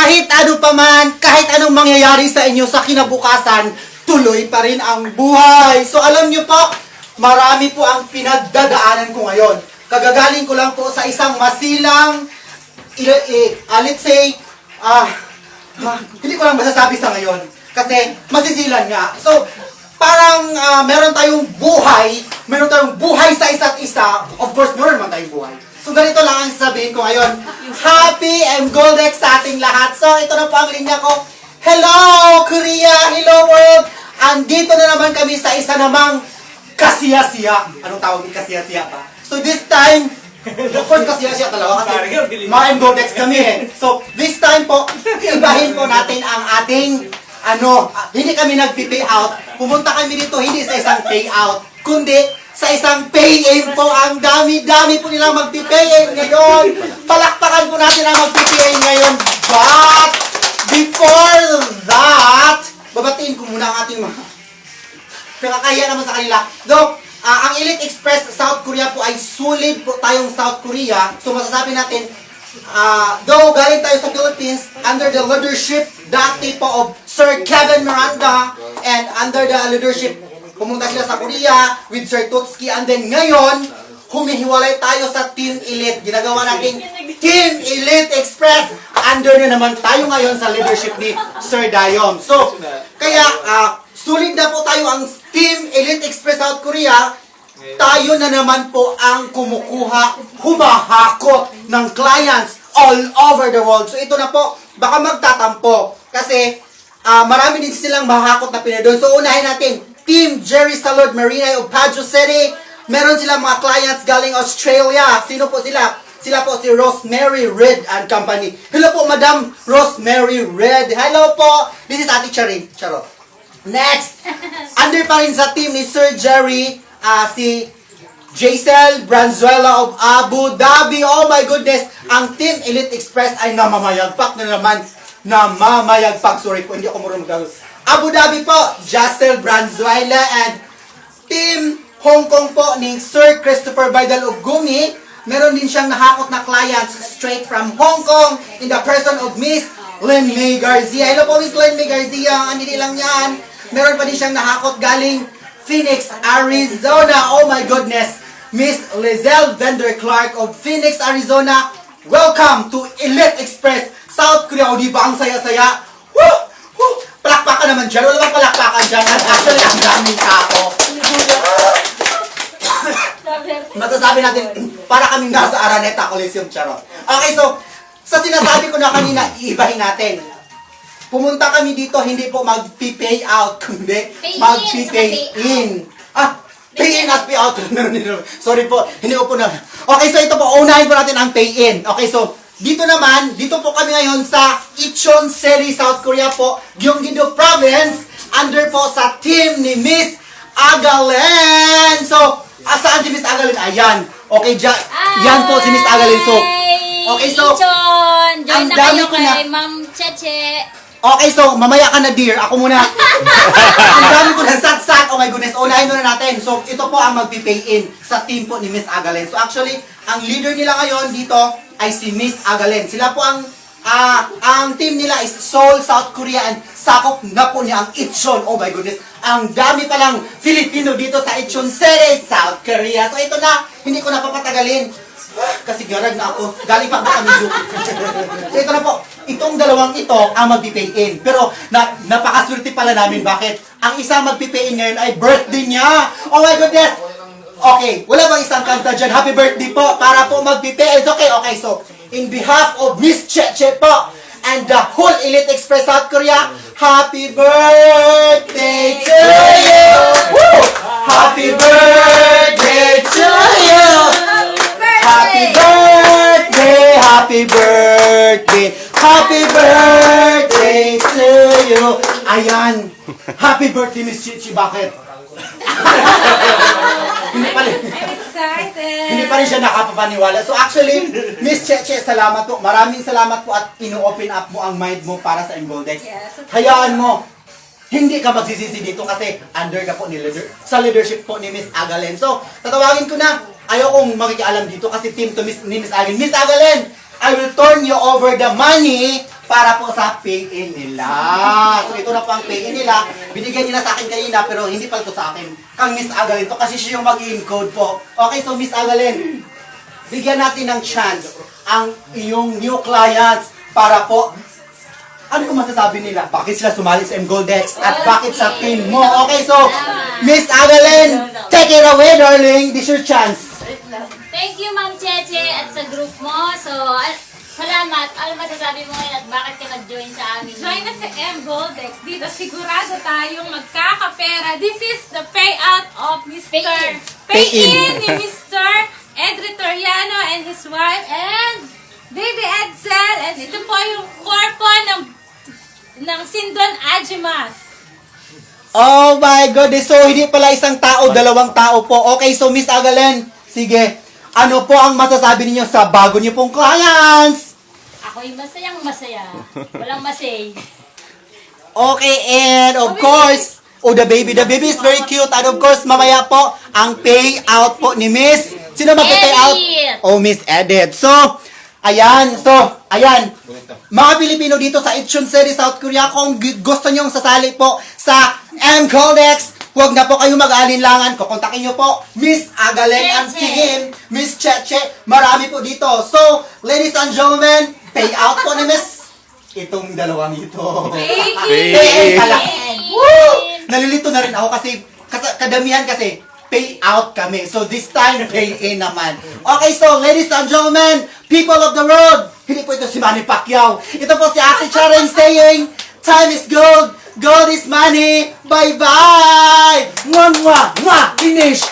kahit ano pa man, kahit anong mangyayari sa inyo sa kinabukasan, tuloy pa rin ang buhay. So alam nyo po, marami po ang pinagdadaanan ko ngayon. Kagagaling ko lang po sa isang masilang, let's say, hindi ko lang masasabi sa ngayon. Kasi masisilan nga. So, parang meron tayong buhay sa isa't isa. Of course, meron naman tayong buhay. So, ganito lang ang sasabihin ko ngayon. Happy and Goldex sa ating lahat. So, ito na po ang linya ko. Hello, Korea! Hello, world! Andito na naman kami sa isa namang kasiya-siya. Anong tawag yung kasiya-siya pa? So, this time, of course, kasiya-siya talaga kasi mga and Goldex kami eh. So, this time po, ibahin po natin ang ating hindi kami nag-pay out. Pumunta kami dito hindi sa isang payout, kundi sa isang pay-in po. Ang dami-dami po nilang mag-pay-in ngayon. Palakpakan po natin ang mag-pay-in ngayon. But, before that, babatiin ko muna ang ating mga nakakaya naman sa kanila. Though, ang Elite Express South Korea po ay sulit po tayong South Korea. So, masasabi natin, though galing tayo sa Philippines under the leadership dati po of Sir Kevin Miranda, and under the leadership pumunta sila sa Korea with Sir Tutski, and then ngayon humihiwalay tayo sa Team Elite, ginagawa natin Team Elite Express, under na naman tayo ngayon sa leadership ni Sir Dayom. So kaya sulit na po tayo ang Team Elite Express South Korea. Tayo na naman po ang humahakot ng clients all over the world. So ito na po, baka magtatampo. Kasi marami din silang mahakot na pinadon. So unahin natin, Team Jerry Salud Marina of Pajo City. Meron silang mga clients galing Australia. Sino po sila? Sila po si Rosemary Red and Company. Hello po, Madam Rosemary Red. Hello po. This is Ate Charing. Charo. Next, under pa rin sa team ni Sir Jerry, si Jaisel Branzuela of Abu Dhabi. Oh my goodness, ang Team Elite Express ay namamayagpak na naman. Sorry po, hindi ako marunong mag-Abu Dhabi po, Jaisel Branzuela, and Team Hong Kong po ni Sir Christopher Baidal of Gumi. Meron din siyang nahakot na clients straight from Hong Kong in the person of Miss Lynn May Garcia. Hello po, Miss Lynn May Garcia. Hindi lang yan. Meron pa din siyang nahakot galing Phoenix, Arizona. Oh my goodness. Miss Lizelle Vender Clark of Phoenix, Arizona. Welcome to Elite Express South Korea. O diba ang saya-saya? Woo! Woo! Palakpakan naman dyan. Wala bang palakpakan dyan? Actually, ang daming tao. Masasabi natin, para kaming nasa Araneta Coliseum, charot. Okay, so, sa sinasabi ko na kanina, iibahin natin. Pumunta kami dito, hindi po mag-pay out, kundi mag-pay in. Pay in at pay out. Sorry po, hindi ko po na. Okay, so ito po, unahin po natin ang pay in. Okay, so, dito po kami ngayon sa Icheon City, South Korea po, Gyeonggi-do Province, under po sa team ni Miss Agalen. So, saan si Miss Agalen? Ayan. Okay, yan po si Miss Agalen. So, okay, so, Icheon, join ang na dami kayo ko na. kay Ma'am Cheche. Okay, so, mamaya ka na, dear. Ako muna. Ang dami ko na sat-sat. Oh my goodness. Unahin muna natin. So, ito po ang mag-pay in sa team po ni Miss Agalen. So, actually, ang leader nila ngayon dito ay si Miss Agalen. Sila po ang team nila is Seoul, South Korea, and sakop na po niya ang Icheon. Oh my goodness. Ang dami palang Filipino dito sa Icheon City, South Korea. So, ito na. Hindi ko na papatagalin. Kasi garag na ako. Galing pa ba kami duty. So, ito na po. Itong dalawang ito ang mag-pay in. Pero napakaswerte pala namin. Bakit? Ang isang mag-pay in ngayon ay birthday niya. Oh my goodness! Okay, wala bang isang kanta dyan? Happy birthday po para po mag-pay in. It's okay, okay. So, in behalf of Miss Cheche po and the whole Elite Express South Korea, happy birthday to you! Woo! Happy birthday to you! Happy birthday! Happy birthday! Happy birthday to you! Ayan! Happy birthday, Miss Chichi. Bakit? I'm excited. Hindi pa rin siya nakapapaniwala. So actually, Miss Cheche, salamat po. Maraming salamat po at ino-open up mo ang mind mo para sa Engoldex. Yes, of Hayaan mo. Hindi ka magsisisi dito kasi under ka po sa leadership po ni Miss Agalen. So, tatawagin ko na. Ayaw kong makikialam dito kasi team to ni Miss Agalen. Miss Agalen, I will turn you over the money para po sa pay-in nila. So ito na po ang pay-in nila. Binigyan nila sa akin kanina pero hindi pa ito sa akin. Kang Miss Agalin to kasi siya yung mag-encode po. Okay, so Miss Agalin, bigyan natin ng chance ang iyong new clients para po ano kung masasabi nila? Bakit sila sumali sa M-Goldex? At bakit sa team mo? Okay, so, Miss Agalin, take it away, darling. This is your chance. Thank you, Ma'am Cheche, at sa group mo. So, salamat. Ano masasabi mo ngayon at bakit ka nag-join sa amin? Join na sa M-Goldex. Dito sigurado tayong magkakapera. This is the payout of Mr. Pay-in. Pay-in ni Mr. Ed Ritoriano and his wife and Baby Edsel. And ito po yung corpo ng Sindon Ajimas. Oh my goodness. So, hindi pala isang tao, dalawang tao po. Okay, so Miss Agalin, sige. Ano po ang masasabi ninyo sa bago niyo pong clients? Ako'y masayang masaya. Walang masay. Okay, and of course, the baby is very cute. And of course, mamaya po, ang payout po ni Miss. Sino mag-payout? Edith. Oh, Miss Edith. So, ayan. Mga Pilipino dito sa Ichon City, South Korea, kung gusto nyong sasali po sa M-Goldex, huwag na po kayo mag-alinlangan. Kukontakin nyo po Miss Agalin and Cheche. Tigin, Miss Cheche. Marami po dito. So, ladies and gentlemen, payout po ni Miss. Itong dalawang ito. Pay-in pala. Woo! Nalilito na rin ako kasi kadamihan kasi payout kami. So this time, pay-in naman. Okay, so ladies and gentlemen, people of the world, hindi po ito si Manny Pacquiao. Ito po si Ate Charing saying, time is gold, gold is money, bye-bye! Mwah, mwah, mwah, finish!